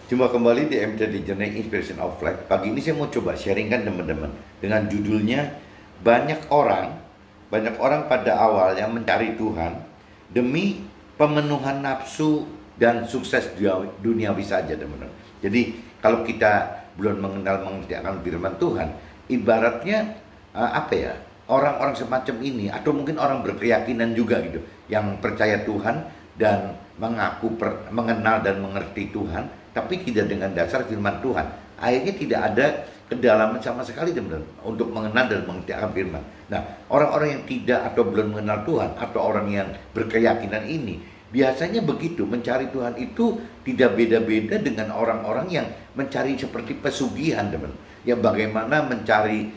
Jumpa kembali di MTD Journey Inspiration of Life. Pagi ini saya mau coba sharingkan teman-teman dengan judulnya banyak orang pada awalnya mencari Tuhan demi pemenuhan nafsu dan sukses duniawi saja, teman-teman. Jadi kalau kita belum mengerti akan firman Tuhan, ibaratnya orang-orang semacam ini, atau mungkin orang berkeyakinan juga gitu, yang percaya Tuhan dan mengenal dan mengerti Tuhan, tapi tidak dengan dasar firman Tuhan. Akhirnya tidak ada kedalaman sama sekali, teman-teman, untuk mengenal dan mengerti akan firman. Nah, orang-orang yang tidak atau belum mengenal Tuhan, atau orang yang berkeyakinan ini, biasanya begitu, mencari Tuhan itu tidak beda-beda dengan orang-orang yang mencari seperti pesugihan, teman. Yang bagaimana mencari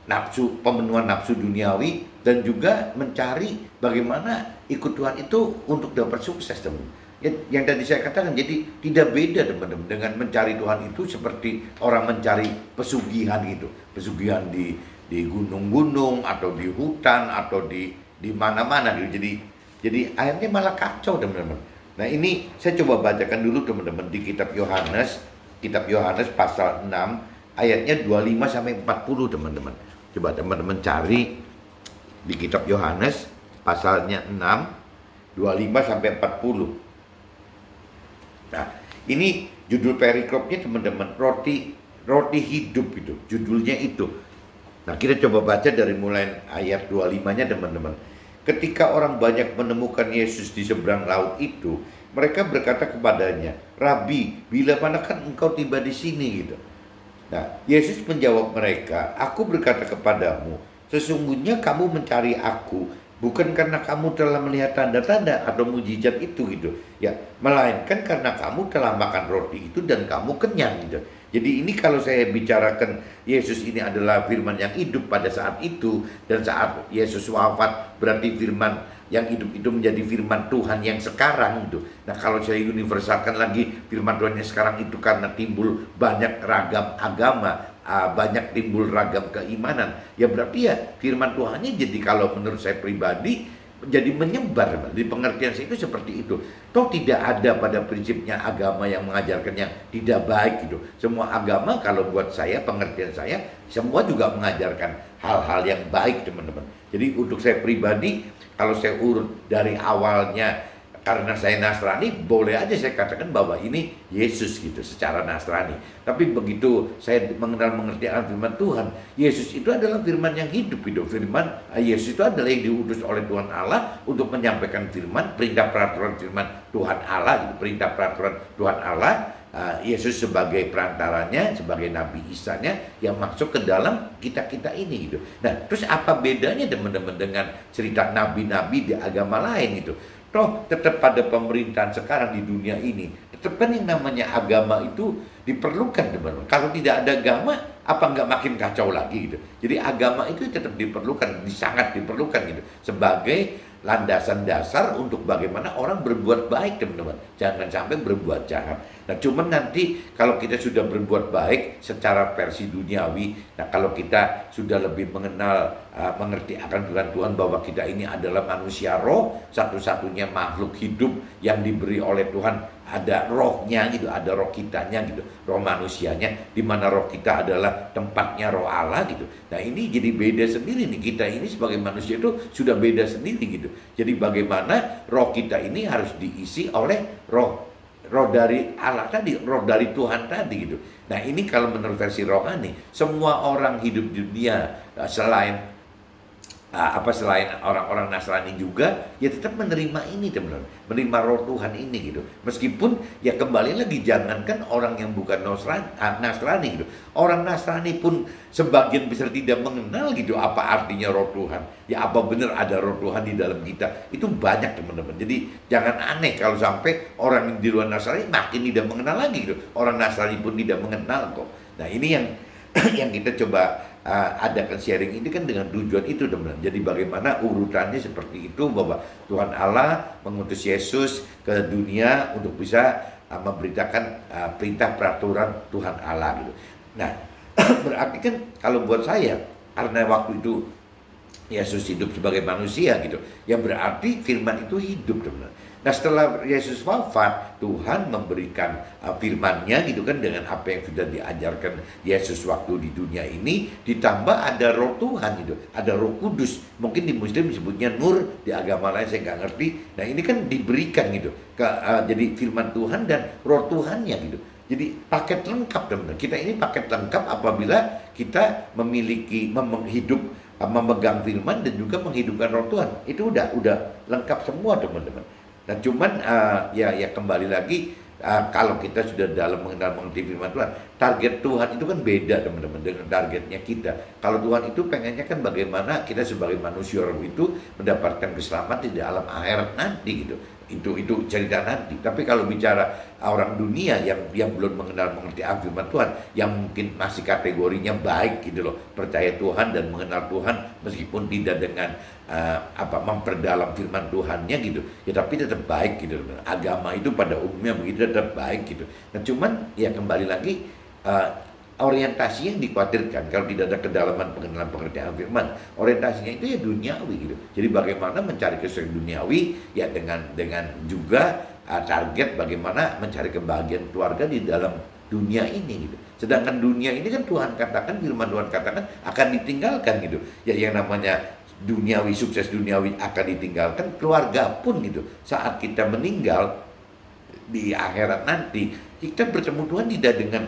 nafsu, pemenuhan nafsu duniawi, dan juga mencari bagaimana ikut Tuhan itu untuk dapat sukses, teman. Yang tadi saya katakan, jadi tidak beda, teman-teman, dengan mencari Tuhan itu seperti orang mencari pesugihan gitu, pesugihan di gunung-gunung atau di hutan atau di mana-mana gitu. Jadi akhirnya malah kacau, teman-teman. Nah, ini saya coba bacakan dulu, teman-teman, di kitab Yohanes pasal 6 ayatnya 25 sampai 40, teman-teman. Coba teman-teman cari di kitab Yohanes pasalnya 6 25 sampai 40. Nah, ini judul perikopnya, teman-teman, roti hidup itu, judulnya itu. Nah, kita coba baca dari mulai ayat 25-nya, teman-teman. Ketika orang banyak menemukan Yesus di seberang laut itu, mereka berkata kepadanya, "Rabi, bila manakah engkau tiba di sini?" gitu. Nah, Yesus menjawab mereka, "Aku berkata kepadamu, sesungguhnya kamu mencari aku bukan karena kamu telah melihat tanda-tanda atau mujizat itu gitu, ya, melainkan karena kamu telah makan roti itu dan kamu kenyang gitu." Jadi ini kalau saya bicarakan Yesus ini adalah firman yang hidup pada saat itu, dan saat Yesus wafat berarti firman yang hidup itu menjadi firman Tuhan yang sekarang gitu. Nah, kalau saya universalkan lagi firman Tuhan yang sekarang itu karena timbul banyak ragam agama, banyak timbul ragam keimanan, ya berarti ya firman Tuhannya jadi, kalau menurut saya pribadi, jadi menyebar. Di pengertian saya itu seperti itu. Toh tidak ada pada prinsipnya agama yang mengajarkan yang tidak baik gitu. Semua agama, kalau buat saya, pengertian saya, semua juga mengajarkan hal-hal yang baik, teman-teman. Jadi untuk saya pribadi, kalau saya urut dari awalnya, karena saya Nasrani, boleh aja saya katakan bahwa ini Yesus gitu secara Nasrani. Tapi begitu saya mengerti akan firman Tuhan, Yesus itu adalah firman yang hidup gitu. Yesus itu adalah yang diutus oleh Tuhan Allah untuk menyampaikan firman, perintah peraturan firman Tuhan Allah gitu. Perintah peraturan Tuhan Allah, Yesus sebagai perantaranya, sebagai Nabi Isa-nya yang masuk ke dalam kita ini gitu. Nah, terus apa bedanya, teman-teman, dengan cerita nabi-nabi di agama lain gitu? Toh tetap pada pemerintahan sekarang di dunia ini, tetap kan yang namanya agama itu diperlukan, teman-teman. Kalau tidak ada agama, apa nggak makin kacau lagi gitu. Jadi agama itu tetap diperlukan, sangat diperlukan gitu, sebagai landasan dasar untuk bagaimana orang berbuat baik, teman-teman. Jangan sampai berbuat jahat. Nah, cuman nanti kalau kita sudah berbuat baik secara versi duniawi, nah kalau kita sudah lebih mengerti akan Tuhan bahwa kita ini adalah manusia roh, satu-satunya makhluk hidup yang diberi oleh Tuhan, ada rohnya gitu, ada roh kitanya gitu, roh manusianya, di mana roh kita adalah tempatnya roh Allah gitu. Nah, ini jadi beda sendiri nih, kita ini sebagai manusia itu sudah beda sendiri gitu. Jadi bagaimana roh kita ini harus diisi oleh roh dari Allah tadi, roh dari Tuhan tadi gitu. Nah, ini kalau menurut versi rohani, semua orang hidup di dunia selain orang-orang Nasrani juga, ya tetap menerima ini, teman-teman, menerima roh Tuhan ini gitu. Meskipun ya kembali lagi, jangankan orang yang bukan Nasrani gitu, orang Nasrani pun sebagian besar tidak mengenal gitu apa artinya roh Tuhan. Ya apa benar ada roh Tuhan di dalam kita? Itu banyak, teman-teman. Jadi jangan aneh kalau sampai orang di luar Nasrani makin tidak mengenal lagi gitu. Orang Nasrani pun tidak mengenal kok. Nah, ini yang yang kita coba adakan sharing ini kan dengan tujuan itu, teman-teman. Jadi bagaimana urutannya seperti itu, bahwa Tuhan Allah mengutus Yesus ke dunia untuk bisa memberitakan perintah peraturan Tuhan Allah gitu. Nah, berarti kan kalau buat saya, karena waktu itu Yesus hidup sebagai manusia gitu, yang berarti firman itu hidup, teman-teman. Nah setelah Yesus wafat, Tuhan memberikan firman-Nya gitu kan, dengan apa yang sudah diajarkan Yesus waktu di dunia ini, ditambah ada roh Tuhan gitu, ada roh kudus. Mungkin di Muslim disebutnya nur, di agama lain saya nggak ngerti. Nah ini kan diberikan gitu, jadi firman Tuhan dan roh Tuhannya gitu. Jadi paket lengkap teman-teman. Kita ini paket lengkap apabila kita memiliki hidup, memegang firman dan juga menghidupkan roh Tuhan. Itu udah lengkap semua teman-teman. Nah cuman ya kembali lagi, kalau kita sudah dalam mengerti firman Tuhan, target Tuhan itu kan beda teman-teman dengan targetnya kita. Kalau Tuhan itu pengennya kan bagaimana kita sebagai manusia itu mendapatkan keselamatan di alam akhirat nanti gitu. Itu cerita nanti. Tapi kalau bicara orang dunia yang belum mengerti firman Tuhan, yang mungkin masih kategorinya baik gitu loh, percaya Tuhan dan mengenal Tuhan meskipun tidak dengan memperdalam firman Tuhannya gitu, ya tapi tetap baik gitu. Agama itu pada umumnya begitu, tetap baik gitu. Nah cuman ya kembali lagi, orientasi yang dikhawatirkan kalau tidak ada kedalaman pengenalan pengertian firman, orientasinya itu ya duniawi gitu. Jadi bagaimana mencari kesenangan duniawi ya dengan juga target bagaimana mencari kebahagiaan keluarga di dalam dunia ini gitu. Sedangkan dunia ini kan Tuhan katakan, firman Tuhan katakan akan ditinggalkan gitu. Ya yang namanya duniawi, sukses duniawi akan ditinggalkan, keluarga pun gitu. Saat kita meninggal di akhirat nanti, kita bertemu Tuhan tidak dengan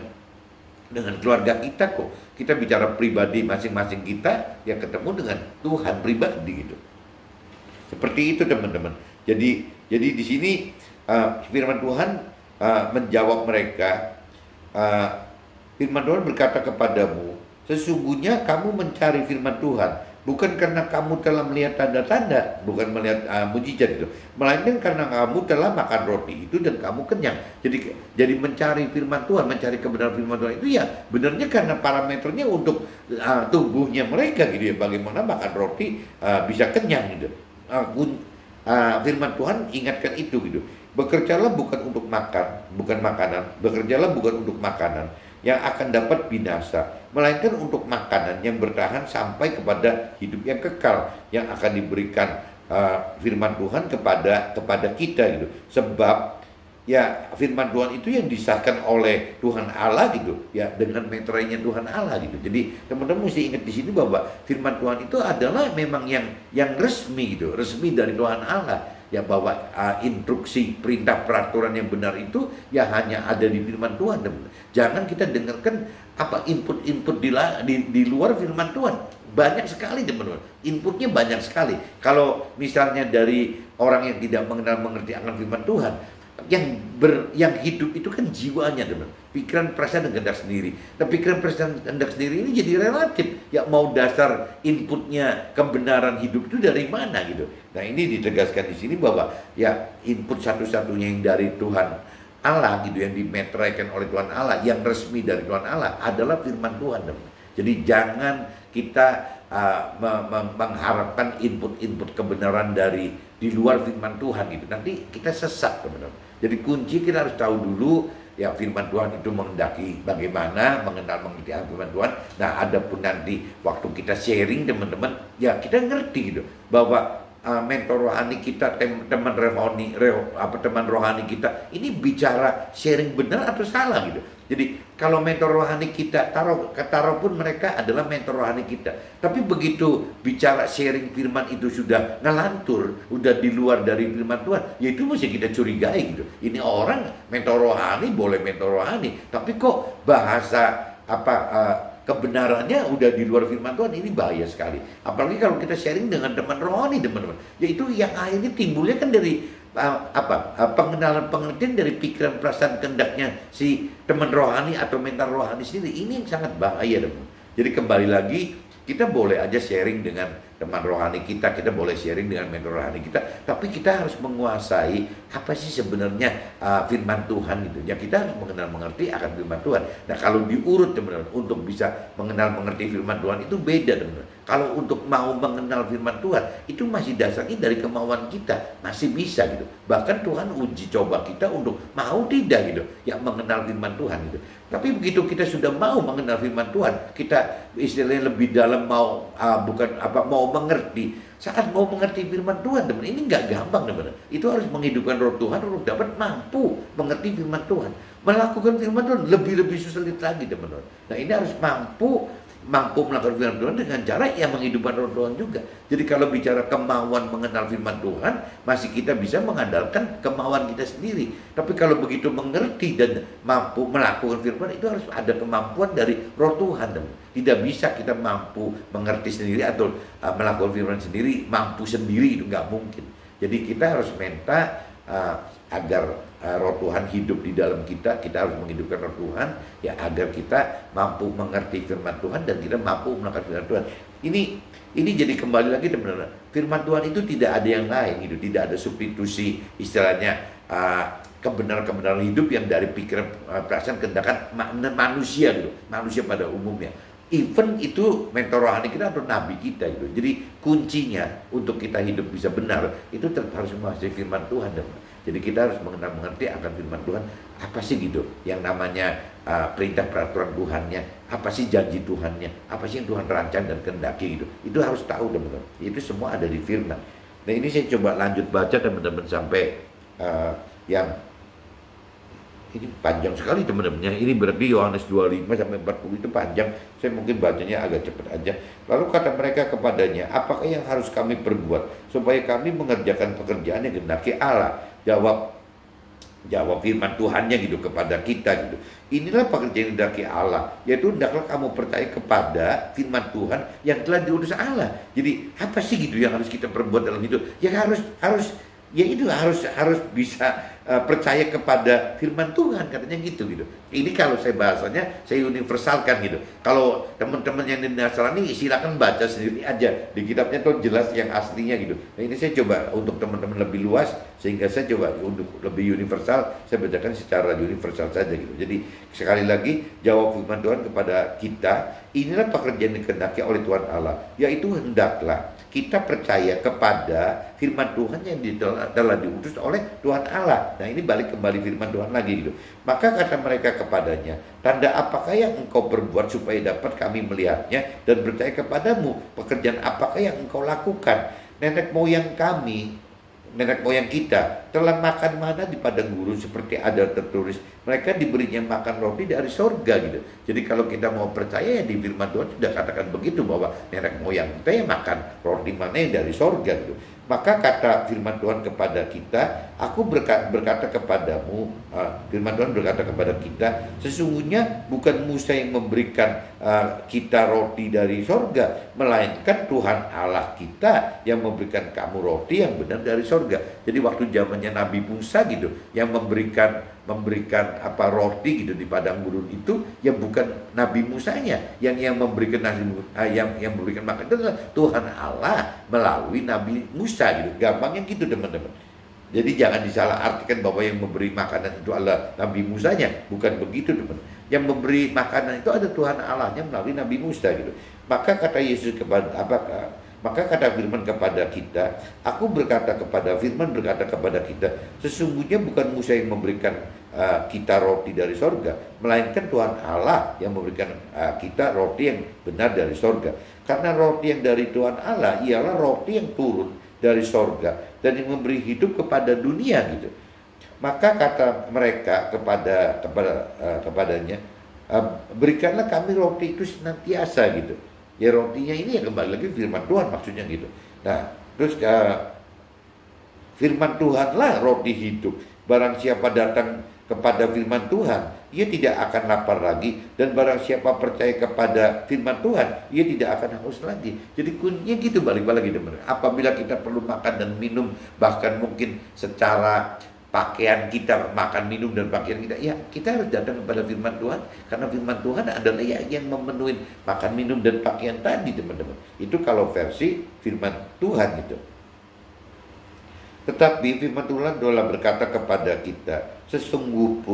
keluarga kita kok. Kita bicara pribadi masing-masing kita yang ketemu dengan Tuhan pribadi gitu. Seperti itu teman-teman. Jadi di sini firman Tuhan menjawab mereka. Firman Tuhan berkata kepadamu, sesungguhnya kamu mencari firman Tuhan bukan karena kamu telah melihat tanda-tanda, bukan melihat mujizat itu, melainkan karena kamu telah makan roti itu dan kamu kenyang. Jadi mencari firman Tuhan, mencari kebenaran firman Tuhan itu ya benarnya karena parameternya untuk tubuhnya mereka gitu ya, bagaimana makan roti bisa kenyang gitu. Firman Tuhan ingatkan itu gitu. Bekerjalah bukan untuk makan, bukan makanan. Bekerjalah bukan untuk makanan yang akan dapat binasa, melainkan untuk makanan yang bertahan sampai kepada hidup yang kekal, yang akan diberikan firman Tuhan kepada kita gitu. Sebab ya firman Tuhan itu yang disahkan oleh Tuhan Allah gitu ya, dengan meterainya Tuhan Allah gitu. Jadi teman-teman mesti ingat di sini bahwa firman Tuhan itu adalah memang yang resmi gitu, resmi dari Tuhan Allah. Ya bahwa instruksi, perintah, peraturan yang benar itu ya hanya ada di firman Tuhan. Jangan kita dengarkan input-input di luar firman Tuhan. Banyak sekali teman-teman, inputnya banyak sekali. Kalau misalnya dari orang yang tidak mengerti akan firman Tuhan, yang hidup itu kan jiwanya teman, pikiran, perasaan dan kehendak sendiri. Nah pikiran, perasaan dan kehendak sendiri ini jadi relatif. Ya mau dasar inputnya kebenaran hidup itu dari mana gitu. Nah ini ditegaskan di sini bahwa ya input satu-satunya yang dari Tuhan Allah gitu, yang dimeteraikan oleh Tuhan Allah, yang resmi dari Tuhan Allah adalah firman Tuhan teman. Jadi jangan kita mengharapkan input-input kebenaran di luar firman Tuhan gitu. Nanti kita sesat teman-teman. Jadi kunci kita harus tahu dulu ya firman Tuhan itu menghendaki bagaimana mengerti firman Tuhan. Nah adapun nanti waktu kita sharing teman-teman, ya kita ngerti gitu bahwa mentor rohani kita, teman rohani kita ini bicara sharing benar atau salah gitu. Jadi kalau mentor rohani kita taruh pun mereka adalah mentor rohani kita, tapi begitu bicara sharing firman itu sudah ngelantur, udah di luar dari firman Tuhan, ya itu mesti kita curigai gitu. Ini orang mentor rohani boleh mentor rohani, tapi kok bahasa kebenarannya udah di luar firman Tuhan, ini bahaya sekali. Apalagi kalau kita sharing dengan teman rohani teman-teman, yaitu yang akhirnya timbulnya kan dari pengenalan pengertian dari pikiran, perasaan, kehendaknya si teman rohani atau mentor rohani sendiri. Ini yang sangat bahaya teman. Jadi kembali lagi, kita boleh aja sharing dengan teman rohani kita boleh sharing dengan mentor rohani kita, tapi kita harus menguasai apa sih sebenarnya firman Tuhan itu. Ya kita harus mengerti akan firman Tuhan. Nah kalau diurut teman-teman, untuk bisa mengerti firman Tuhan itu beda teman-teman. Kalau untuk mau mengenal firman Tuhan itu masih dasarnya dari kemauan kita, masih bisa gitu. Bahkan Tuhan uji coba kita untuk mau tidak gitu, ya mengenal firman Tuhan gitu. Tapi begitu kita sudah mau mengenal firman Tuhan, kita istilahnya lebih dalam mau mau mengerti. Saat mau mengerti firman Tuhan, teman, ini nggak gampang, teman. Itu harus menghidupkan roh Tuhan untuk dapat mampu mengerti firman Tuhan. Melakukan firman Tuhan lebih sulit lagi, teman. Nah, ini harus mampu melakukan firman Tuhan dengan cara yang menghidupkan roh Tuhan juga. Jadi kalau bicara kemauan mengenal firman Tuhan, masih kita bisa mengandalkan kemauan kita sendiri. Tapi kalau begitu mengerti dan mampu melakukan firman, itu harus ada kemampuan dari roh Tuhan. Tidak bisa kita mampu mengerti sendiri atau melakukan firman sendiri, mampu sendiri, itu nggak mungkin. Jadi kita harus minta agar roh Tuhan hidup di dalam kita harus menghidupkan roh Tuhan, ya, agar kita mampu mengerti firman Tuhan dan kita mampu melakukan firman Tuhan. Ini jadi kembali lagi, teman-teman, firman Tuhan itu tidak ada yang lain, gitu, tidak ada substitusi, istilahnya kebenaran-kebenaran hidup yang dari pikiran, perasaan, kehendak manusia, gitu, manusia pada umumnya. Even itu mentor rohani kita atau nabi kita, gitu. Jadi kuncinya untuk kita hidup bisa benar itu tetap harus menguasai firman Tuhan, teman. Jadi kita harus mengerti akan firman Tuhan, apa sih gitu yang namanya perintah peraturan Tuhannya, apa sih janji Tuhannya, apa sih yang Tuhan rancang dan kehendaki, gitu. Itu harus tahu, teman-teman. Itu semua ada di firman. Nah, ini saya coba lanjut baca, teman-teman, sampai yang ini panjang sekali, teman-teman. Ini berarti Yohanes 25 sampai 40 itu panjang. Saya mungkin bacanya agak cepat aja. Lalu kata mereka kepadanya, apakah yang harus kami perbuat supaya kami mengerjakan pekerjaan yang dihendaki Allah? Jawab firman Tuhannya, gitu, kepada kita, gitu. Inilah pekerjaan yang dihendaki Allah, yaitu hendaklah kamu percaya kepada firman Tuhan yang telah diutus Allah. Jadi apa sih gitu yang harus kita perbuat dalam hidup? Ya harus bisa percaya kepada firman Tuhan, katanya gitu. Ini kalau saya bahasanya, saya universalkan, gitu. Kalau teman-teman yang di Nasrani silakan baca sendiri aja di kitabnya, tuh jelas yang aslinya, gitu. Nah, ini saya coba untuk teman-teman lebih luas, sehingga saya coba untuk lebih universal, saya bacakan secara universal saja, gitu. Jadi sekali lagi, jawab firman Tuhan kepada kita, inilah pekerjaan yang dikehendaki oleh Tuhan Allah, yaitu hendaklah kita percaya kepada firman Tuhan yang telah diutus oleh Tuhan Allah. Nah, ini balik kembali firman Tuhan lagi, gitu. Maka kata mereka kepadanya, tanda apakah yang engkau perbuat supaya dapat kami melihatnya dan percaya kepadamu? Pekerjaan apakah yang engkau lakukan? Nenek moyang kita telah makan mana di padang gurun, seperti ada tertulis, mereka diberinya makan roti dari sorga, gitu. Jadi kalau kita mau percaya, ya di firman Tuhan sudah katakan begitu, bahwa nenek moyang kita yang makan roti mana yang dari sorga, gitu. Maka kata firman Tuhan kepada kita, aku berkata kepadamu, firman Tuhan berkata kepada kita, sesungguhnya bukan Musa yang memberikan kita roti dari sorga, melainkan Tuhan Allah kita yang memberikan kamu roti yang benar dari sorga. Jadi waktu zamannya Nabi Musa, gitu, yang memberikan roti, gitu, di padang gurun itu, ya bukan Nabi Musanya yang memberikan yang memberikan makan, itu adalah Tuhan Allah melalui Nabi Musa, gitu. Gampangnya gitu, teman-teman. Jadi jangan disalah artikan bahwa yang memberi makanan itu adalah Nabi Musanya, bukan begitu, teman. Yang memberi makanan itu ada Tuhan Allahnya melalui Nabi Musa, gitu. Maka kata Yesus maka kata firman kepada kita, firman berkata kepada kita, sesungguhnya bukan Musa yang memberikan kita roti dari sorga, melainkan Tuhan Allah yang memberikan kita roti yang benar dari sorga. Karena roti yang dari Tuhan Allah ialah roti yang turun dari sorga dan yang memberi hidup kepada dunia, gitu. Maka kata mereka kepadanya, berikanlah kami roti itu senantiasa, gitu. Ya, rotinya ini ya kembali lagi firman Tuhan maksudnya, gitu. Nah, terus firman Tuhanlah roti hidup. Barang siapa datang kepada firman Tuhan, ia tidak akan lapar lagi, dan barang siapa percaya kepada firman Tuhan, ia tidak akan haus lagi. Jadi kuncinya gitu, balik lagi, teman. Apabila kita perlu makan dan minum, bahkan mungkin secara pakaian kita, makan, minum, dan pakaian kita, ya kita harus datang kepada firman Tuhan, karena firman Tuhan adalah yang memenuhi makan, minum, dan pakaian tadi, teman-teman. Itu kalau versi firman Tuhan, gitu. Tetapi firman Tuhan adalah berkata kepada kita, sungguh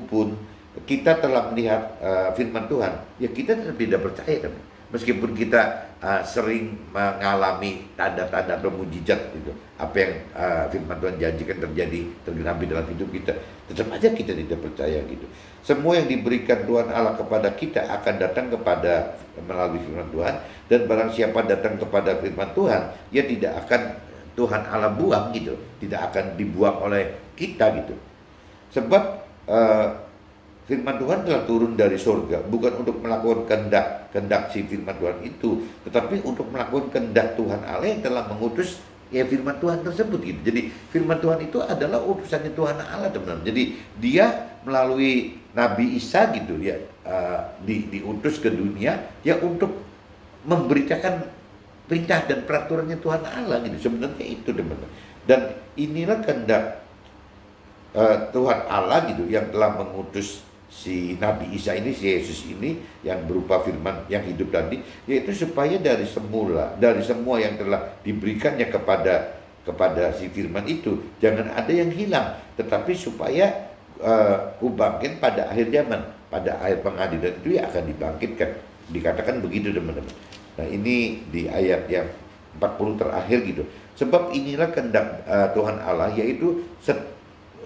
pun kita telah melihat firman Tuhan, ya kita tidak percaya, teman. meskipun kita sering mengalami tanda-tanda atau mujizat gitu, apa yang firman Tuhan janjikan terjadi tergenapi dalam hidup kita, tetap aja kita tidak percaya gitu. Semua yang diberikan Tuhan Allah kepada kita akan datang kepada melalui firman Tuhan, dan barang siapa datang kepada firman Tuhan, ya tidak akan Tuhan Allah buang gitu, tidak akan dibuang oleh kita gitu. Sebab firman Tuhan telah turun dari surga bukan untuk melakukan kehendak si firman Tuhan itu, tetapi untuk melakukan kehendak Tuhan Allah yang telah mengutus ya firman Tuhan tersebut gitu. Jadi firman Tuhan itu adalah utusannya Tuhan Allah, teman-teman. Jadi dia melalui Nabi Isa gitu ya, diutus ke dunia ya untuk memberitakan perintah dan peraturannya Tuhan Allah gitu. Sebenarnya itu, teman-teman. Dan inilah kehendak Tuhan Allah gitu, yang telah mengutus si Nabi Isa ini, si Yesus ini yang berupa firman yang hidup tadi, yaitu supaya dari semua yang telah diberikannya kepada si firman itu, jangan ada yang hilang, tetapi supaya kubangkit pada akhir zaman, pada akhir pengadilan itu ya akan dibangkitkan. Dikatakan begitu, teman-teman. Nah, ini di ayat yang 40 terakhir gitu. Sebab inilah kehendak Tuhan Allah, yaitu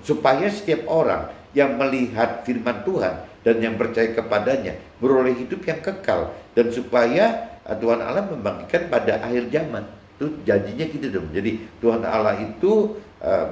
supaya setiap orang yang melihat firman Tuhan dan yang percaya kepadanya beroleh hidup yang kekal, dan supaya Tuhan Allah membangkitkan pada akhir zaman. Itu janjinya gitu dong. Jadi Tuhan Allah itu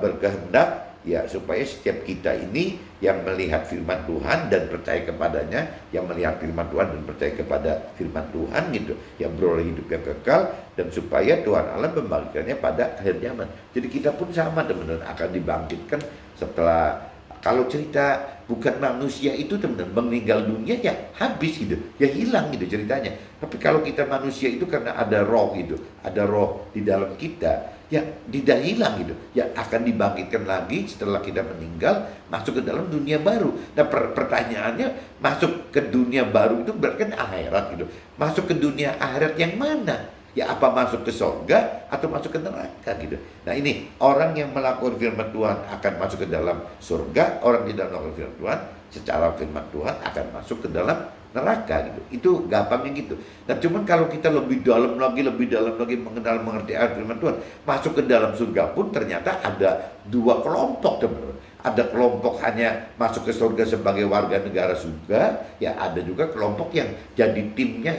berkehendak ya supaya setiap kita ini yang melihat firman Tuhan dan percaya kepadanya, yang melihat firman Tuhan dan percaya kepada firman Tuhan gitu, yang beroleh hidup yang kekal, dan supaya Tuhan Allah membangkitkannya pada akhir zaman. Jadi kita pun sama, teman-teman, akan dibangkitkan setelah, kalau cerita bukan manusia itu, teman-teman, meninggal dunia ya habis gitu, ya hilang gitu ceritanya. Tapi kalau kita manusia itu karena ada roh gitu, ada roh di dalam kita, ya tidak hilang gitu, ya akan dibangkitkan lagi setelah kita meninggal, masuk ke dalam dunia baru. Nah pertanyaannya, masuk ke dunia baru itu berarti kan akhirat gitu. Masuk ke dunia akhirat yang mana? Ya apa masuk ke surga atau masuk ke neraka gitu. Nah ini orang yang melakukan firman Tuhan akan masuk ke dalam surga, orang yang tidak melakukan firman Tuhan secara firman Tuhan akan masuk ke dalam neraka gitu. Itu gampangnya gitu. Nah cuman kalau kita lebih dalam lagi mengenal mengerti arti firman Tuhan, masuk ke dalam surga pun ternyata ada dua kelompok, teman-teman. Ada kelompok hanya masuk ke surga sebagai warga negara surga, ya ada juga kelompok yang jadi timnya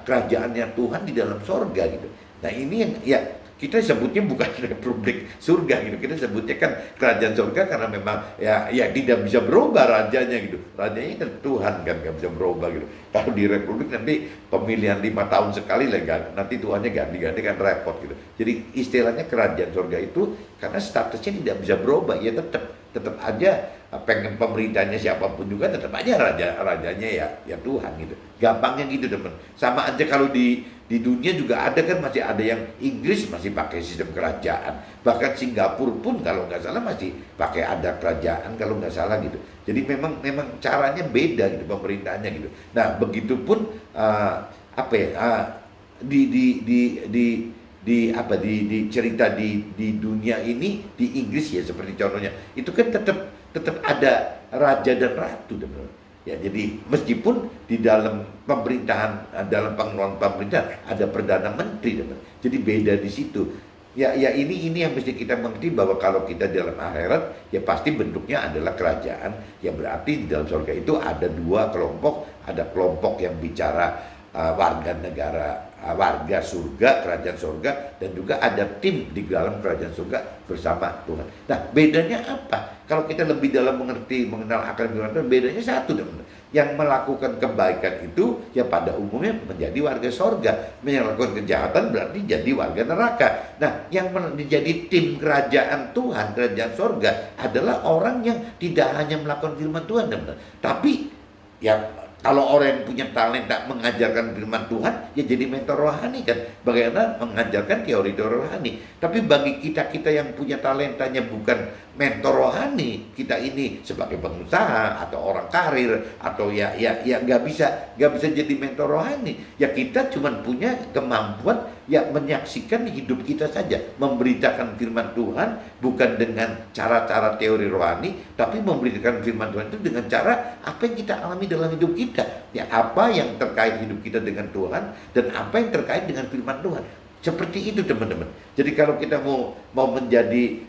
kerajaannya Tuhan di dalam surga gitu. Nah ini yang ya kita sebutnya bukan republik surga gitu, kita sebutnya kan kerajaan surga karena memang ya tidak bisa berubah rajanya gitu. Rajanya kan Tuhan kan, nggak bisa berubah gitu. Kalau di republik nanti pemilihan 5 tahun sekali lah, nanti Tuhannya ganti-ganti kan repot gitu. Jadi istilahnya kerajaan surga itu karena statusnya tidak bisa berubah, ya tetap aja pengen pemerintahnya siapapun juga tetap aja rajanya ya Tuhan gitu. Gampangnya gitu, teman. Sama aja kalau di dunia juga ada kan, masih ada yang Inggris masih pakai sistem kerajaan, bahkan Singapura pun kalau nggak salah masih pakai ada kerajaan kalau nggak salah gitu. Jadi memang caranya beda gitu, pemerintahnya gitu. Nah begitupun di cerita di dunia ini, di Inggris ya seperti contohnya itu kan tetap ada raja dan ratu, teman-teman. Ya, jadi meskipun di dalam pemerintahan, dalam pengelolaan pemerintahan ada perdana menteri, teman. Jadi beda di situ. Ya ini yang mesti kita mengerti, bahwa kalau kita di dalam akhirat ya pasti bentuknya adalah kerajaan. Ya berarti di dalam surga itu ada dua kelompok, ada kelompok yang bicara warga negara, warga surga, kerajaan surga, dan juga ada tim di dalam kerajaan surga bersama Tuhan. Nah bedanya apa? Kalau kita lebih dalam mengenal akan firman Tuhan, bedanya satu, teman. Yang melakukan kebaikan itu ya pada umumnya menjadi warga surga, yang melakukan kejahatan berarti jadi warga neraka. Nah yang menjadi tim kerajaan Tuhan, kerajaan surga adalah orang yang tidak hanya melakukan firman Tuhan, teman, tapi ya kalau orang yang punya talenta mengajarkan firman Tuhan, ya jadi mentor rohani kan. Bagaimana mengajarkan teori-teori rohani. Tapi bagi kita yang punya talentanya bukan mentor rohani, kita ini sebagai pengusaha atau orang karir atau ya nggak bisa jadi mentor rohani. Ya kita cuma punya kemampuan ya menyaksikan hidup kita saja, memberitakan firman Tuhan bukan dengan cara-cara teori rohani, tapi memberitakan firman Tuhan itu dengan cara apa yang kita alami dalam hidup kita, ya apa yang terkait hidup kita dengan Tuhan dan apa yang terkait dengan firman Tuhan. Seperti itu teman-teman. Jadi kalau kita mau menjadi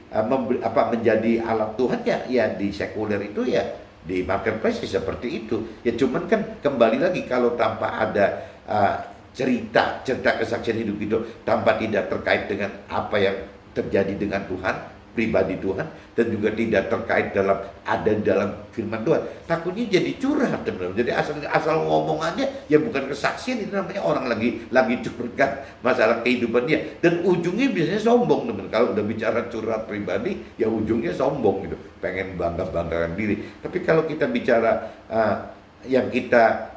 menjadi alat Tuhan, ya di sekuler itu, ya di marketplace seperti itu. Ya cuman kan kembali lagi, kalau tanpa ada cerita kesaksian hidup itu, tanpa tidak terkait dengan apa yang terjadi dengan Tuhan, pribadi Tuhan, dan juga tidak terkait dalam firman Tuhan, takutnya jadi curhat teman-teman. Jadi asal ngomong aja, ya bukan kesaksian, itu namanya orang lagi curhat masalah kehidupannya, dan ujungnya biasanya sombong teman. Kalau udah bicara curhat pribadi, ya ujungnya sombong gitu, pengen banggakan diri. Tapi kalau kita bicara yang kita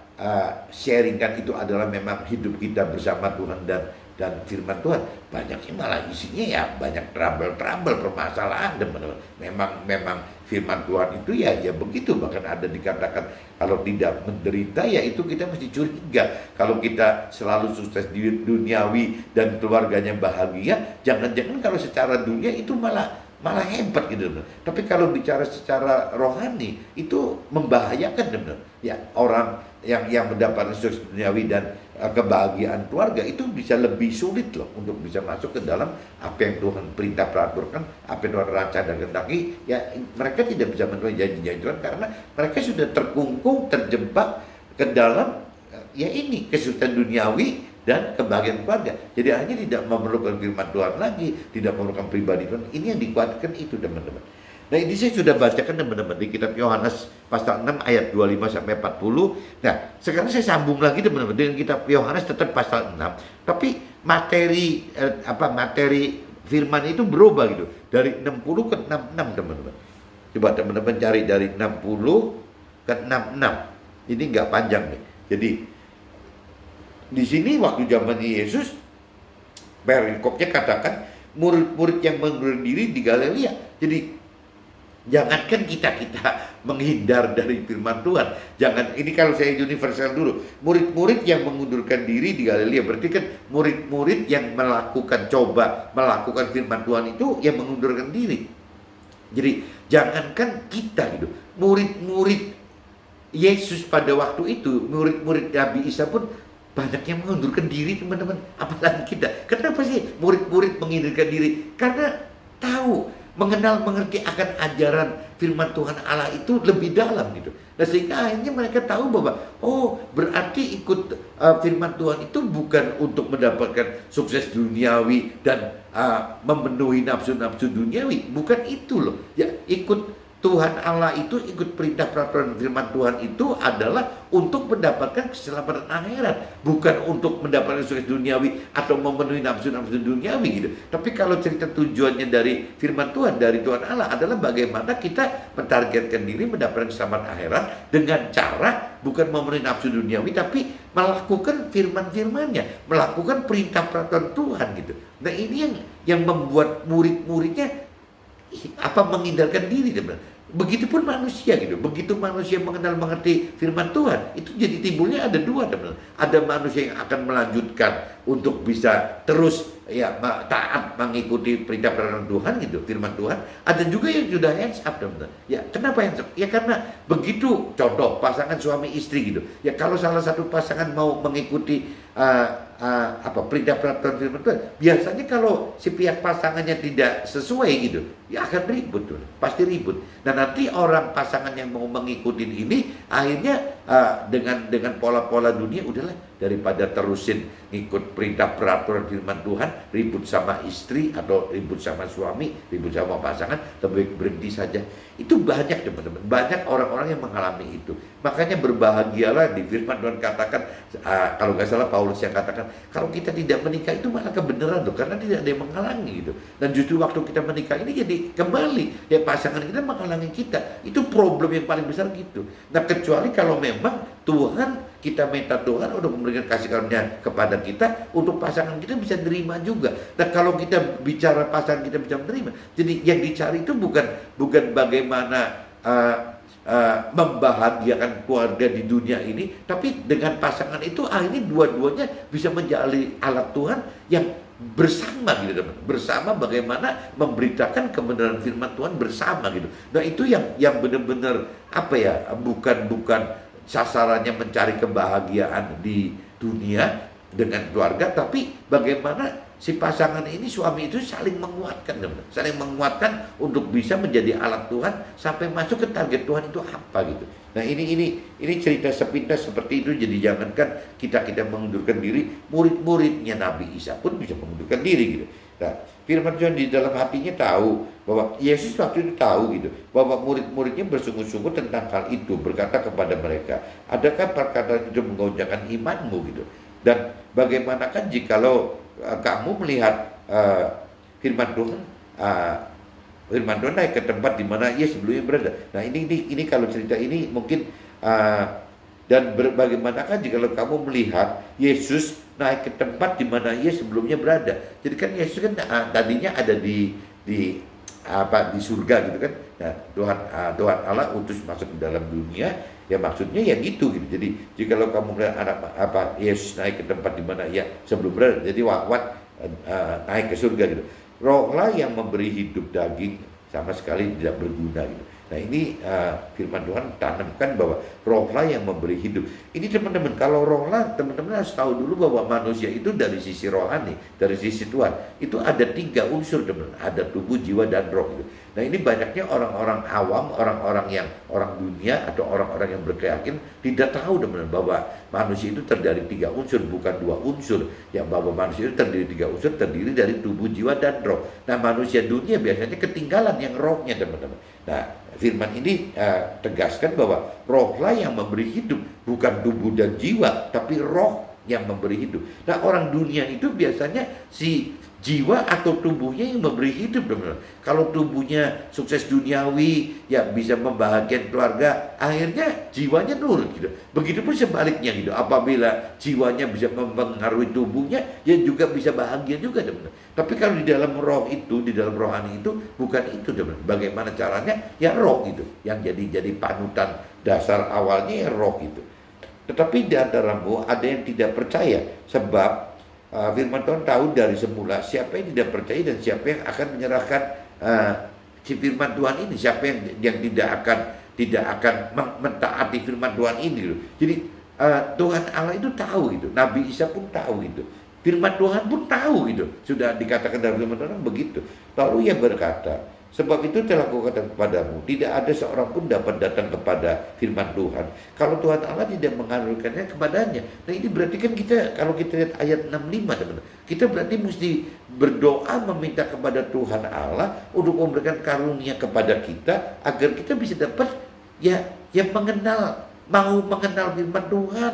sharingkan itu adalah memang hidup kita bersama Tuhan dan firman Tuhan, banyaknya malah isinya ya banyak trouble permasalahan teman-teman. Memang firman Tuhan itu ya begitu, bahkan ada dikatakan kalau tidak menderita, ya itu kita mesti curiga. Kalau kita selalu sukses di duniawi dan keluarganya bahagia, jangan-jangan kalau secara dunia itu malah hebat gitu teman. Tapi kalau bicara secara rohani itu membahayakan teman. Ya orang yang mendapatkan sukses duniawi dan kebahagiaan keluarga itu bisa lebih sulit loh untuk bisa masuk ke dalam apa yang Tuhan perintah peraturkan, apa yang Tuhan rancang dan kehendaki. Ya mereka tidak bisa memenuhi janji-janji Tuhan karena mereka sudah terkungkung, terjebak ke dalam ya ini kesuksesan duniawi dan kebahagiaan keluarga. Jadi hanya tidak memerlukan firman Tuhan lagi, tidak memerlukan pribadi Tuhan. Ini yang dikuatkan itu teman-teman. Nah ini saya sudah bacakan teman-teman di kitab Yohanes pasal 6 ayat 25 sampai 40. Nah sekarang saya sambung lagi teman-teman dengan kitab Yohanes tetap pasal 6, tapi materi materi firman itu berubah gitu, dari 60 ke 66 teman-teman. Coba teman-teman cari dari 60 ke 66. Ini nggak panjang nih. Jadi di sini waktu zaman Yesus, perikopnya katakan murid-murid yang mengundurkan diri di Galilea. Jadi jangankan kita menghindar dari firman Tuhan. Jangan, ini kalau saya universal dulu. Murid-murid yang mengundurkan diri di Galilea, berarti kan murid-murid yang coba melakukan firman Tuhan itu yang mengundurkan diri. Jadi jangankan kita gitu, murid-murid Yesus pada waktu itu, murid-murid Nabi Isa pun banyak yang mengundurkan diri teman-teman. Apalagi kita. Kenapa sih murid-murid mengundurkan diri? Karena tahu, mengerti akan ajaran firman Tuhan Allah itu lebih dalam gitu. Nah sehingga akhirnya mereka tahu bahwa berarti ikut firman Tuhan itu bukan untuk mendapatkan sukses duniawi dan memenuhi nafsu-nafsu duniawi. Bukan itu loh. Ya ikut Tuhan Allah itu, ikut perintah peraturan firman Tuhan itu adalah untuk mendapatkan keselamatan akhirat, bukan untuk mendapatkan sukses duniawi atau memenuhi nafsu-nafsu duniawi gitu. Tapi kalau cerita tujuannya dari firman Tuhan, dari Tuhan Allah adalah bagaimana kita mentargetkan diri mendapatkan keselamatan akhirat dengan cara bukan memenuhi nafsu duniawi, tapi melakukan firman-firmannya, melakukan perintah peraturan Tuhan gitu. Nah ini yang membuat murid-muridnya menghindarkan diri teman. Begitupun manusia gitu. Begitu manusia mengerti firman Tuhan, itu jadi timbulnya ada dua teman. Ada manusia yang akan melanjutkan untuk bisa terus ya taat mengikuti perintah peraturan Tuhan gitu, firman Tuhan. Ada juga yang sudah hands up teman. Ya kenapa hands up? Ya karena begitu, contoh pasangan suami istri gitu. Ya kalau salah satu pasangan mau mengikuti perintah peraturan firman Tuhan, biasanya kalau si pihak pasangannya tidak sesuai gitu, ya akan ribut tuh, pasti ribut. Dan nanti orang pasangan yang mau mengikuti ini akhirnya dengan pola-pola dunia, udahlah daripada terusin ngikut perintah peraturan firman Tuhan, ribut sama istri atau ribut sama suami, ribut sama pasangan, lebih berhenti saja. Itu banyak teman-teman, banyak orang-orang yang mengalami itu. Makanya berbahagialah, di firman Tuhan katakan, kalau nggak salah Paulus yang katakan, kalau kita tidak menikah itu malah kebenaran tuh, karena tidak ada yang menghalangi gitu. Dan justru waktu kita menikah ini jadi kembali ya pasangan kita menghalangi kita. Itu problem yang paling besar gitu. Nah kecuali kalau memang Tuhan, kita minta Tuhan untuk memberikan kasih karunia kepada kita, untuk pasangan kita bisa terima juga. Nah kalau kita bicara pasangan kita bisa menerima, jadi yang dicari itu bukan bagaimana membahagiakan keluarga di dunia ini, tapi dengan pasangan itu akhirnya dua-duanya bisa menjadi alat Tuhan yang bersama gitu teman, bersama bagaimana memberitakan kebenaran firman Tuhan bersama gitu. Nah itu yang benar-benar apa ya, bukan sasarannya mencari kebahagiaan di dunia dengan keluarga, tapi bagaimana si pasangan ini, suami itu saling menguatkan, teman, saling menguatkan untuk bisa menjadi alat Tuhan sampai masuk ke target Tuhan itu apa gitu. Nah ini cerita sepintas seperti itu. Jadi jangankan kita mengundurkan diri, murid-muridnya Nabi Isa pun bisa mengundurkan diri gitu. Nah, firman Tuhan di dalam hatinya tahu bahwa Yesus waktu itu tahu gitu bahwa murid-muridnya bersungguh-sungguh tentang hal itu, berkata kepada mereka, adakah perkataan itu menggoncangkan imanmu gitu. Dan bagaimanakah jikalau kamu melihat firman Tuhan, naik ke tempat di mana ia sebelumnya berada. Nah ini kalau cerita ini mungkin dan bagaimanakah jika kamu melihat Yesus naik ke tempat di mana ia sebelumnya berada. Jadi kan Yesus kan tadinya ada di surga gitu kan. Nah, Tuhan Allah utus masuk ke dalam dunia, ya maksudnya ya gitu. Jadi jika kamu melihat Yesus naik ke tempat di mana ia sebelum berada, jadi naik ke surga gitu. Rohlah yang memberi hidup, daging sama sekali tidak berguna gitu. Nah ini firman Tuhan tanamkan bahwa rohlah yang memberi hidup. Ini teman-teman, kalau rohlah, teman-teman harus tahu dulu bahwa manusia itu dari sisi rohani, dari sisi Tuhan, itu ada 3 unsur teman-teman. Ada tubuh, jiwa, dan roh gitu. Nah ini banyaknya orang-orang awam, orang dunia atau orang-orang yang berkeyakinan tidak tahu teman-teman bahwa manusia itu terdiri 3 unsur, bukan 2 unsur. Yang bahwa manusia itu terdiri 3 unsur, terdiri dari tubuh, jiwa, dan roh. Nah manusia dunia biasanya ketinggalan yang rohnya teman-teman. Nah firman ini tegaskan bahwa rohlah yang memberi hidup, bukan tubuh dan jiwa, tapi roh yang memberi hidup. Nah orang dunia itu biasanya si jiwa atau tubuhnya yang memberi hidup teman-teman. Kalau tubuhnya sukses duniawi, ya bisa membahagiakan keluarga, akhirnya jiwanya nurut gitu. Begitupun sebaliknya gitu. Apabila jiwanya bisa mempengaruhi tubuhnya, ya juga bisa bahagia juga teman-teman. Tapi kalau di dalam roh itu, di dalam rohani itu, bukan itu teman-teman. Bagaimana caranya? Ya roh gitu. Yang jadi panutan dasar awalnya ya roh gitu. Tetapi di antaramu ada yang tidak percaya, sebab firman Tuhan tahu dari semula siapa yang tidak percaya dan siapa yang akan menyerahkan si firman Tuhan ini, siapa yang tidak akan mentaati firman Tuhan ini loh. Jadi Tuhan Allah itu tahu gitu, Nabi Isa pun tahu gitu, firman Tuhan pun tahu gitu, sudah dikatakan dalam firman Tuhan begitu. Lalu ia berkata, sebab itu telah kukatakan kepadamu, tidak ada seorang pun dapat datang kepada firman Tuhan kalau Tuhan Allah tidak mengaruniakannya kepadanya. Nah ini berarti kan kalau kita lihat ayat 65 teman-teman, kita berarti mesti berdoa meminta kepada Tuhan Allah untuk memberikan karunia kepada kita agar kita bisa dapat mau mengenal firman Tuhan,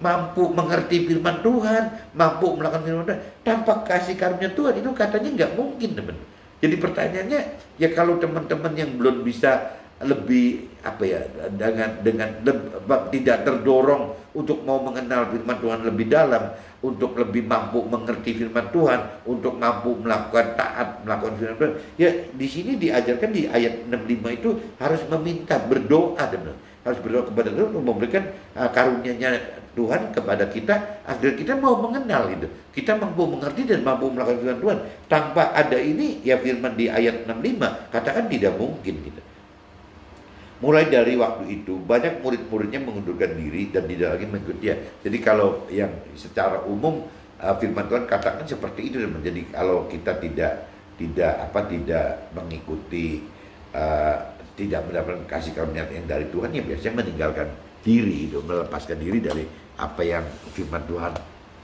mampu mengerti firman Tuhan, mampu melakukan firman Tuhan. Tanpa kasih karunia Tuhan itu katanya nggak mungkin teman-teman. Jadi pertanyaannya, ya kalau teman-teman yang belum bisa lebih dengan tidak terdorong untuk mau mengenal firman Tuhan lebih dalam, untuk lebih mampu mengerti firman Tuhan, untuk mampu melakukan firman Tuhan, ya di sini diajarkan di ayat 65 itu harus meminta, berdoa teman, harus berdoa kepada Tuhan untuk memberikan karunia-Nya Tuhan kepada kita agar kita mau mengenal itu. Kita mampu mengerti dan mampu melakukan firman Tuhan. Tanpa ada ini, ya firman di ayat 65 katakan tidak mungkin gitu. Mulai dari waktu itu banyak murid-muridnya mengundurkan diri dan tidak lagi mengikuti dia. Jadi kalau yang secara umum firman Tuhan katakan seperti itu. Jadi kalau kita tidak mengikuti, tidak mendapatkan kasih karunia yang dari Tuhan, ya biasanya meninggalkan diri itu, melepaskan diri dari apa yang firman Tuhan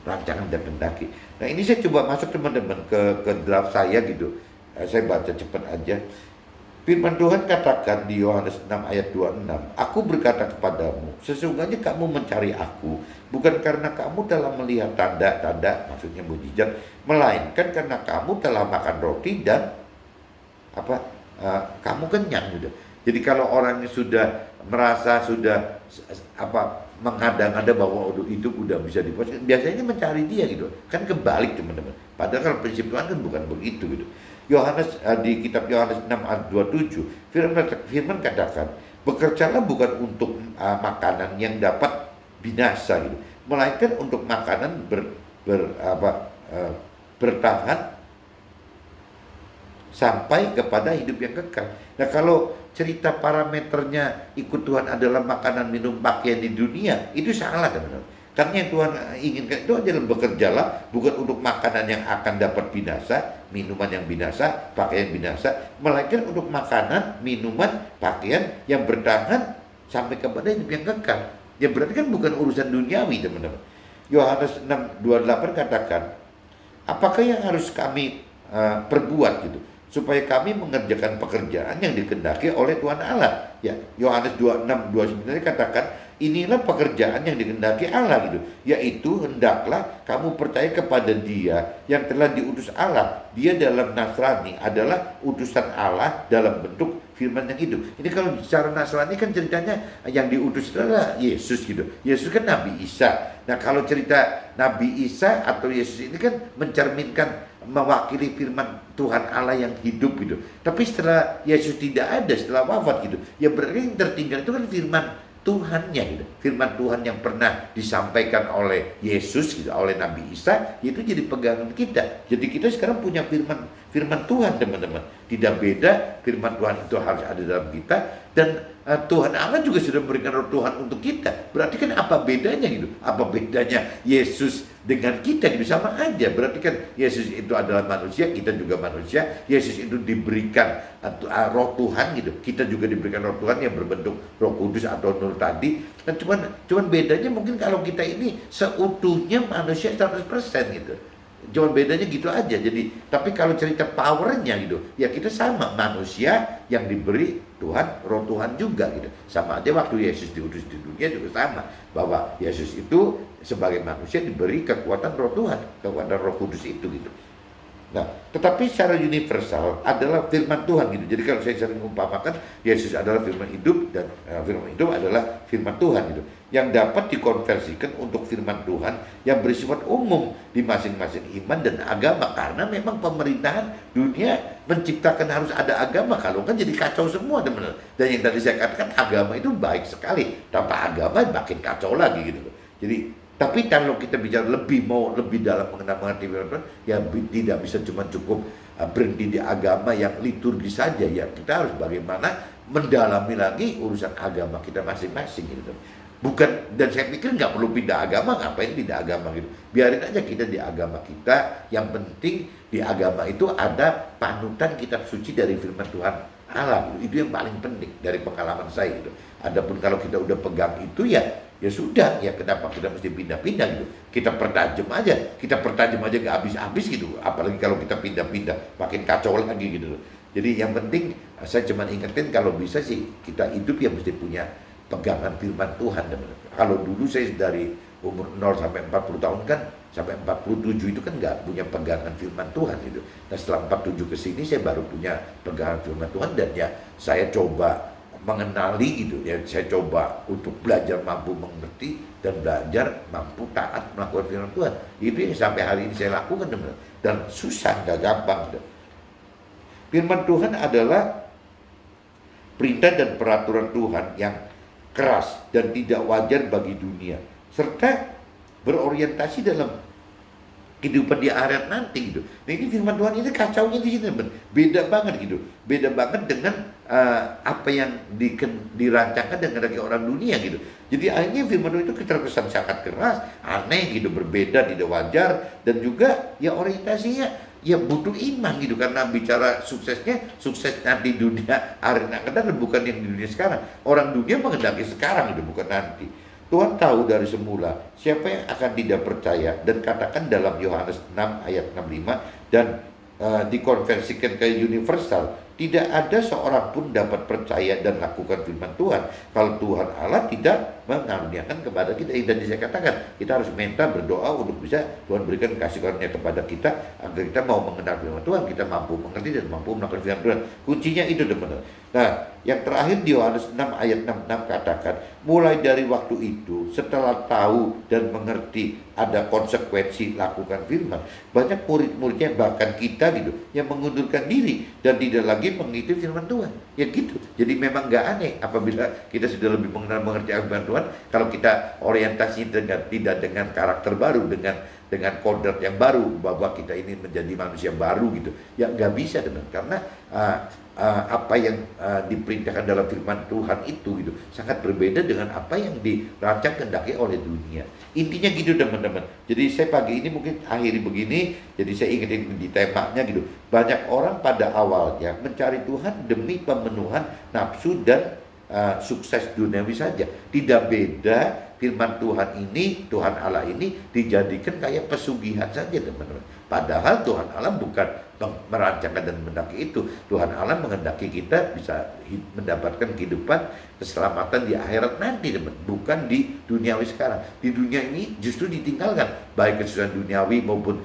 rancangan dan kehendaki. Nah ini saya coba masuk teman-teman ke draft saya gitu. Saya baca cepat aja. Firman Tuhan katakan di Yohanes 6 ayat 26, aku berkata kepadamu, sesungguhnya kamu mencari aku, bukan karena kamu telah melihat tanda-tanda, maksudnya mujizat, melainkan karena kamu telah makan roti dan kamu kenyang gitu. Jadi kalau orangnya sudah merasa mengada-ngada bahwa hidup udah bisa dipuaskan, biasanya mencari dia gitu. Kan kebalik teman-teman. Padahal kalau prinsip Tuhan kan bukan begitu gitu. Yohanes di kitab Yohanes 6 ayat 27 firman katakan, Bekerjalah bukan untuk makanan yang dapat binasa gitu, melainkan untuk makanan bertahan sampai kepada hidup yang kekal. Nah, kalau cerita parameternya ikut Tuhan adalah makanan, minum, pakaian di dunia, itu salah teman-teman. Karena yang Tuhan inginkan itu adalah bekerjalah bukan untuk makanan yang akan dapat binasa, minuman yang binasa, pakaian binasa, melainkan untuk makanan, minuman, pakaian yang bertahan sampai kepada hidup yang kekal. Ya berarti kan bukan urusan duniawi teman-teman. Yohanes 6:28 katakan, apakah yang harus kami perbuat gitu, supaya kami mengerjakan pekerjaan yang dikehendaki oleh Tuhan Allah. Ya, Yohanes 26:29 katakan, inilah pekerjaan yang dikehendaki Allah gitu, yaitu hendaklah kamu percaya kepada Dia yang telah diutus Allah. Dia dalam Nasrani adalah utusan Allah dalam bentuk firman yang hidup. Ini kalau bicara Nasrani kan ceritanya yang diutus adalah Yesus gitu. Yesus kan Nabi Isa. Nah, kalau cerita Nabi Isa atau Yesus ini kan mencerminkan, mewakili firman Tuhan Allah yang hidup gitu. Tapi setelah Yesus tidak ada, setelah wafat gitu, ya berarti yang tertinggal itu kan firman Tuhannya gitu. Firman Tuhan yang pernah disampaikan oleh Yesus gitu, oleh Nabi Isa, itu jadi pegangan kita. Jadi kita sekarang punya firman Tuhan teman-teman. Tidak beda, firman Tuhan itu harus ada dalam kita, dan Tuhan Allah juga sudah memberikan roh Tuhan untuk kita. Berarti kan apa bedanya gitu? Apa bedanya Yesus dengan kita gitu? Sama aja. Berarti kan Yesus itu adalah manusia, kita juga manusia. Yesus itu diberikan roh Tuhan gitu. Kita juga diberikan roh Tuhan yang berbentuk Roh Kudus atau Nur tadi. Nah, cuman bedanya mungkin kalau kita ini seutuhnya manusia 100% gitu. Cuman bedanya gitu aja. Jadi, tapi kalau cerita powernya gitu, ya kita sama manusia yang diberi Tuhan, roh Tuhan juga gitu. Sama aja waktu Yesus diutus di dunia juga sama, bahwa Yesus itu sebagai manusia diberi kekuatan roh Tuhan, kekuatan Roh Kudus itu gitu. Nah, tetapi secara universal adalah firman Tuhan gitu. Jadi kalau saya sering mengumpamakan, Yesus adalah firman hidup, dan firman hidup adalah firman Tuhan gitu, yang dapat dikonversikan untuk firman Tuhan yang bersifat umum di masing-masing iman dan agama. Karena memang pemerintahan dunia menciptakan harus ada agama, kalau kan jadi kacau semua teman-teman. Dan yang tadi saya katakan, agama itu baik sekali, tanpa agama makin kacau lagi gitu. Jadi tapi kalau kita bicara lebih dalam mengerti firman Tuhan, ya tidak bisa cuma cukup berhenti di agama yang liturgis saja. Ya kita harus bagaimana mendalami lagi urusan agama kita masing-masing gitu. Bukan, dan saya pikir nggak perlu pindah agama, ngapain pindah agama gitu. Biarin aja kita di agama kita. Yang penting di agama itu ada panutan kitab suci dari firman Tuhan Allah gitu. Itu yang paling penting dari pengalaman saya gitu. Adapun kalau kita udah pegang itu ya sudah, ya kenapa kita mesti pindah-pindah gitu. Kita pertajam aja nggak habis-habis gitu. Apalagi kalau kita pindah-pindah makin kacau lagi gitu. Jadi yang penting saya cuma ingetin, kalau bisa sih kita hidup ya mesti punya pegangan firman Tuhan. Kalau dulu saya dari umur 0 sampai 40 tahun kan, sampai 47 itu kan nggak punya pegangan firman Tuhan gitu. Nah setelah 47 ke sini saya baru punya pegangan firman Tuhan, dan ya saya coba mengenali gitu ya, saya coba untuk belajar mampu mengerti dan belajar mampu taat melakukan firman Tuhan. Itu yang sampai hari ini saya lakukan teman-teman. Dan susah, nggak gampang gitu. Firman Tuhan adalah perintah dan peraturan Tuhan yang keras dan tidak wajar bagi dunia, serta berorientasi dalam kehidupan di akhirat nanti gitu. Nah ini firman Tuhan ini kacaunya di sini, beda banget gitu, beda banget dengan apa yang dirancangkan dengan bagi orang dunia gitu. Jadi akhirnya firman Tuhan itu terkesan sangat keras, aneh gitu, berbeda, tidak wajar, dan juga ya orientasinya ya butuh iman gitu, karena bicara suksesnya, sukses nanti dunia akhirat akan bukan yang di dunia sekarang. Orang dunia mengendaki sekarang gitu, bukan nanti. Tuhan tahu dari semula siapa yang akan tidak percaya, dan katakan dalam Yohanes 6 ayat 65, dan dikonversikan ke universal, tidak ada seorang pun dapat percaya dan lakukan firman Tuhan kalau Tuhan Allah tidak mengaruniakan kepada kita. Dan saya katakan kita harus minta, berdoa untuk bisa Tuhan berikan kasih karunia kepada kita agar kita mau mengenal firman Tuhan, kita mampu mengerti dan mampu melakukan firman Tuhan. Kuncinya itu teman-teman. Nah, yang terakhir di Yohanes 6 ayat 66 katakan, mulai dari waktu itu setelah tahu dan mengerti ada konsekuensi lakukan firman, banyak murid-muridnya bahkan kita gitu yang mengundurkan diri dan tidak lagi lagi mengikuti firman Tuhan. Ya gitu. Jadi memang nggak aneh apabila kita sudah lebih mengerti firman Tuhan, kalau kita orientasi tidak dengan karakter baru, dengan kodrat yang baru, bahwa kita ini menjadi manusia baru gitu. Ya nggak bisa, teman. Karena apa yang diperintahkan dalam firman Tuhan itu gitu sangat berbeda dengan apa yang dirancang kehendaki oleh dunia. Intinya gitu, teman-teman. Jadi saya pagi ini mungkin akhiri begini, jadi saya ingetin di temanya gitu. Banyak orang pada awalnya mencari Tuhan demi pemenuhan nafsu dan sukses duniawi saja. Tidak beda, firman Tuhan ini, Tuhan Allah ini dijadikan kayak pesugihan saja, teman-teman. Padahal Tuhan Allah bukan merancangkan dan menghendaki itu. Tuhan Allah menghendaki kita bisa mendapatkan kehidupan, keselamatan di akhirat nanti, teman. Bukan di duniawi sekarang. Di dunia ini justru ditinggalkan, baik kesusahan duniawi maupun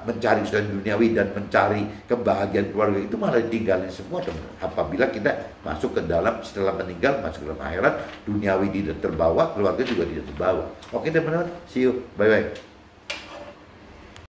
mencari kesusahan duniawi dan mencari kebahagiaan keluarga itu malah ditinggalin semua, teman. Apabila kita masuk ke dalam, setelah meninggal, masuk ke dalam akhirat, duniawi tidak terbawa, keluarga juga tidak terbawa. Oke, teman-teman, see you, bye-bye.